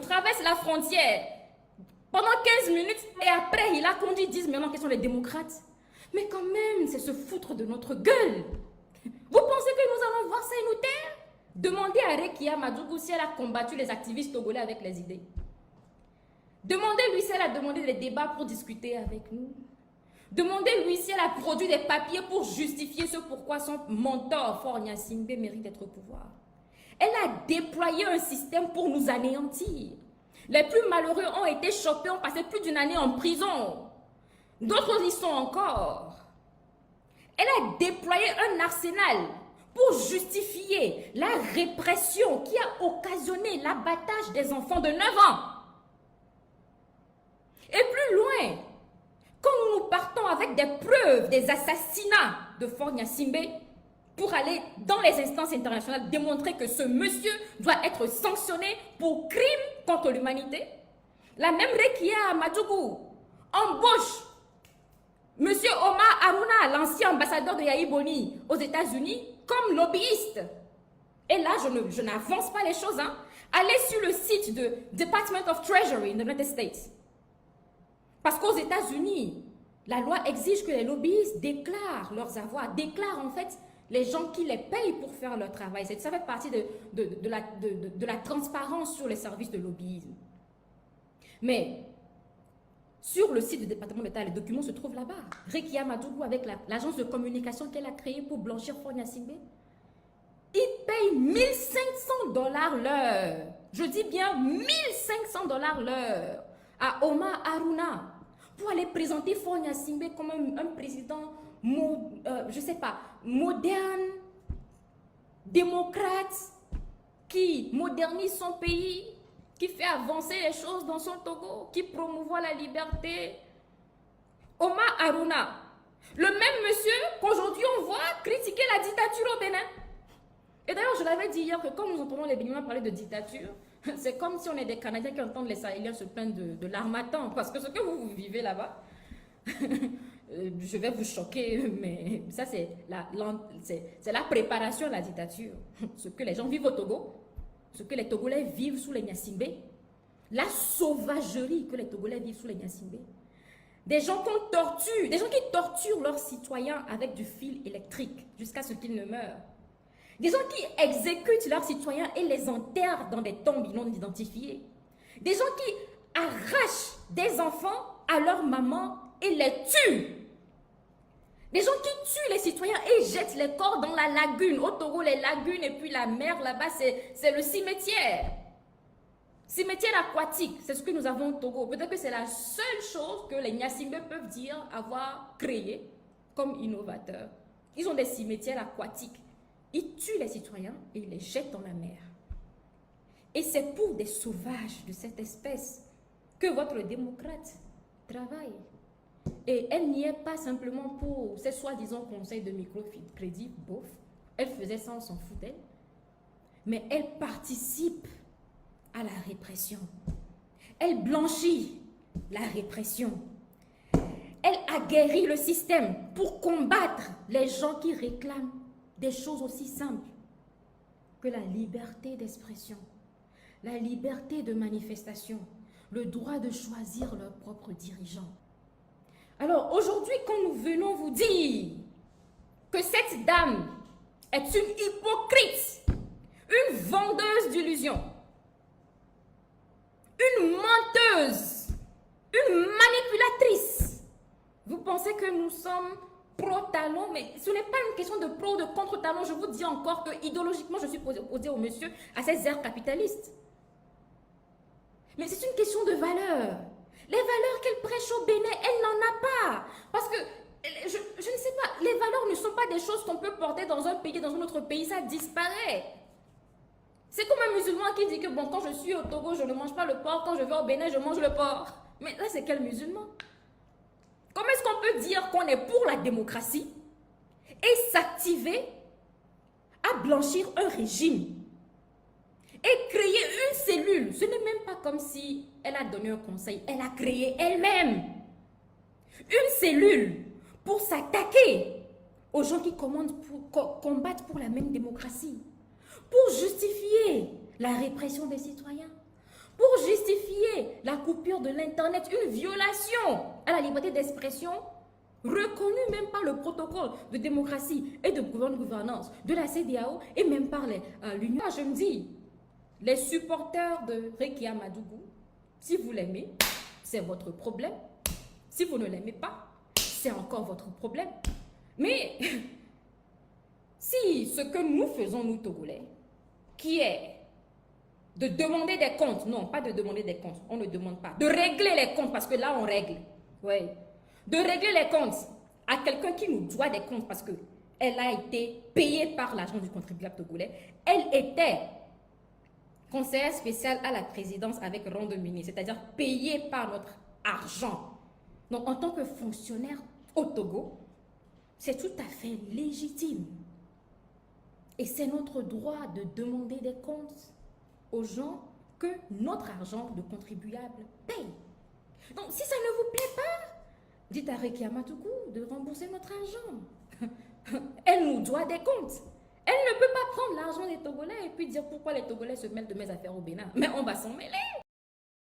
traverse la frontière pendant 15 minutes et après il a conduit 10 maintenant quels sont les démocrates. Mais quand même, c'est se foutre de notre gueule. Vous pensez que nous allons voir ça et nous taire? Demandez à Rekia Madougou si elle a combattu les activistes togolais avec les idées. Demandez-lui si elle a demandé des débats pour discuter avec nous. Demandez-lui si elle a produit des papiers pour justifier ce pourquoi son mentor, Faure Gnassingbé, mérite d'être au pouvoir. Elle a déployé un système pour nous anéantir. Les plus malheureux ont été chopés, ont passé plus d'une année en prison. D'autres y sont encore. Elle a déployé un arsenal pour justifier la répression qui a occasionné l'abattage des enfants de 9 ans. Et plus loin, quand nous partons avec des preuves des assassinats de Faure Gnassingbé pour aller dans les instances internationales démontrer que ce monsieur doit être sanctionné pour crime contre l'humanité, la même Rekia Madougou embauche monsieur Omar Haruna, l'ancien ambassadeur de Yahi Boni aux États-Unis, comme lobbyiste. Et là, je n'avance pas les choses. Hein. Allez sur le site de Department of Treasury in the United States. Parce qu'aux États-Unis, la loi exige que les lobbyistes déclarent leurs avoirs, déclarent en fait les gens qui les payent pour faire leur travail. Ça fait partie de la transparence sur les services de lobbyisme. Mais sur le site du département d'État, les documents se trouvent là-bas. Rekia Madougou, avec l'agence de communication qu'elle a créée pour blanchir Faure Gnassingbé, il paye 1500 $ l'heure. Je dis bien 1500 $ l'heure à Omar Haruna pour aller présenter Faure Gnassingbé comme un président, je ne sais pas, moderne, démocrate, qui modernise son pays, qui fait avancer les choses dans son Togo, qui promouvoit la liberté. Omar Haruna, le même monsieur qu'aujourd'hui on voit critiquer la dictature au Bénin. Et d'ailleurs, je l'avais dit hier que quand nous entendons les Béninois parler de dictature, c'est comme si on est des Canadiens qui entendent les Sahéliens se plaindre de l'harmattan. Parce que ce que vous vivez là-bas, je vais vous choquer, mais ça c'est la préparation à la dictature. Ce que les gens vivent au Togo, ce que les Togolais vivent sous les Gnassingbé, la sauvagerie que les Togolais vivent sous les Gnassingbé. Des gens qu'on torture, des gens qui torturent leurs citoyens avec du fil électrique jusqu'à ce qu'ils ne meurent. Des gens qui exécutent leurs citoyens et les enterrent dans des tombes non identifiées. Des gens qui arrachent des enfants à leur maman et les tuent. Des gens qui tuent les citoyens et jettent les corps dans la lagune. Au Togo, les lagunes et puis la mer, là-bas, c'est le cimetière. Cimetière aquatique, c'est ce que nous avons au Togo. Peut-être que c'est la seule chose que les Gnassingbé peuvent dire avoir créé comme innovateur. Ils ont des cimetières aquatiques. Ils tuent les citoyens et ils les jettent dans la mer. Et c'est pour des sauvages de cette espèce que votre démocrate travaille. Et elle n'y est pas simplement pour ces soi-disant conseils de microcrédit, bof. Elle faisait ça, on s'en fout d'elle. Mais elle participe à la répression. Elle blanchit la répression. Elle aguerrit le système pour combattre les gens qui réclament des choses aussi simples que la liberté d'expression, la liberté de manifestation, le droit de choisir leurs propres dirigeants. Alors aujourd'hui, quand nous venons vous dire que cette dame est une hypocrite, une vendeuse d'illusions, une menteuse, une manipulatrice, vous pensez que nous sommes pro-talon, mais ce n'est pas une question de pro ou de contre-talon. Je vous dis encore que idéologiquement, je suis opposée au monsieur à ces airs capitalistes. Mais c'est une question de valeurs. Les valeurs qu'elle prêche au Bénin, elle n'en a pas. Parce que, je ne sais pas, les valeurs ne sont pas des choses qu'on peut porter dans un pays, dans un autre pays, ça disparaît. C'est comme un musulman qui dit que, bon, quand je suis au Togo, je ne mange pas le porc, quand je vais au Bénin, je mange le porc. Mais là, c'est quel musulman? Comment est-ce qu'on peut dire qu'on est pour la démocratie et s'activer à blanchir un régime et créer une cellule? Ce n'est même pas comme si elle a donné un conseil, elle a créé elle-même une cellule pour s'attaquer aux gens qui combattent pour la même démocratie, pour justifier la répression des citoyens, pour justifier demander la coupure de l'Internet, une violation à la liberté d'expression reconnue même par le protocole de démocratie et de bonne gouvernance de la CEDEAO et même par l'Union. Je me dis, les supporters de Rekia Madougou, si vous l'aimez, c'est votre problème. Si vous ne l'aimez pas, c'est encore votre problème. Mais si ce que nous faisons, nous Togolais, qui est de demander des comptes, non, pas de demander des comptes, on ne demande pas, de régler les comptes, parce que là on règle, oui, de régler les comptes à quelqu'un qui nous doit des comptes parce qu'elle a été payée par l'argent du contribuable togolais, elle était conseillère spéciale à la présidence avec rang de ministre, c'est-à-dire payée par notre argent. Donc en tant que fonctionnaire au Togo, c'est tout à fait légitime. Et c'est notre droit de demander des comptes aux gens que notre argent de contribuable paye. Donc, si ça ne vous plaît pas, dites à Rekia Madougou de rembourser notre argent. Elle nous doit des comptes. Elle ne peut pas prendre l'argent des Togolais et puis dire pourquoi les Togolais se mêlent de mes affaires au Bénin. Mais on va s'en mêler.